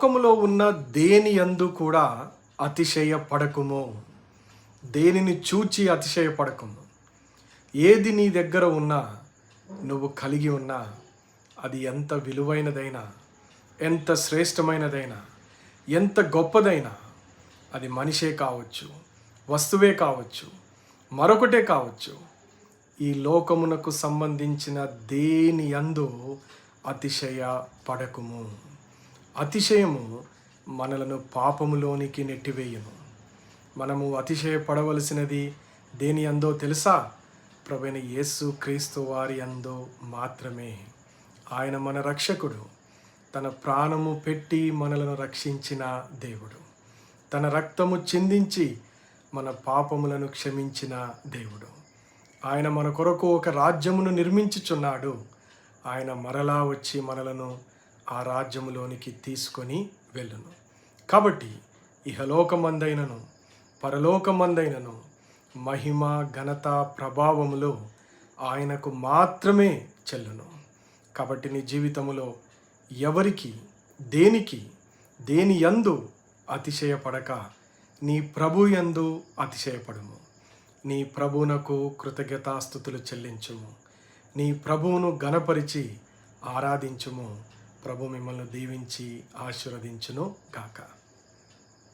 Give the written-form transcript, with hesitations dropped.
లోకములో ఉన్న దేని యందు కూడా అతిశయపడకుము. దేనిని చూచి అతిశయపడకుము. ఏది నీ దగ్గర ఉన్నా, నువ్వు కలిగి ఉన్నా, అది ఎంత విలువైనదైనా, ఎంత శ్రేష్టమైనదైనా, ఎంత గొప్పదైనా, అది మనిషే కావచ్చు, వస్తువే కావచ్చు, మరొకటే కావచ్చు, ఈ లోకమునకు సంబంధించిన దేని యందు అతిశయపడకుము. అతిశయము మనలను పాపములోనికి నెట్టివేయును. మనము అతిశయపడవలసినది దేని యందో తెలుసా? ప్రభువైన యేసు క్రీస్తు వారి యందు మాత్రమే. ఆయన మన రక్షకుడు. తన ప్రాణము పెట్టి మనలను రక్షించిన దేవుడు. తన రక్తము చిందించి మన పాపములను క్షమించిన దేవుడు. ఆయన మన కొరకు ఒక రాజ్యమును నిర్మించుచున్నాడు. ఆయన మరలా వచ్చి మనలను ఆ రాజ్యములోనికి తీసుకొని వెళ్ళును. కాబట్టి ఇహలోకమందైనను పరలోకమందైనను మహిమ, ఘనత, ప్రభావములు ఆయనకు మాత్రమే చెల్లును. కాబట్టి నీ జీవితములో ఎవరికి, దేని యందు అతిశయపడక నీ ప్రభు యందు అతిశయపడుము. నీ ప్రభువునకు కృతజ్ఞతాస్తుతులు చెల్లించుము. నీ ప్రభువును ఘనపరిచి ఆరాధించుము. ప్రభు మిమ్మల్ని దీవించి ఆశీర్వదించును గాక.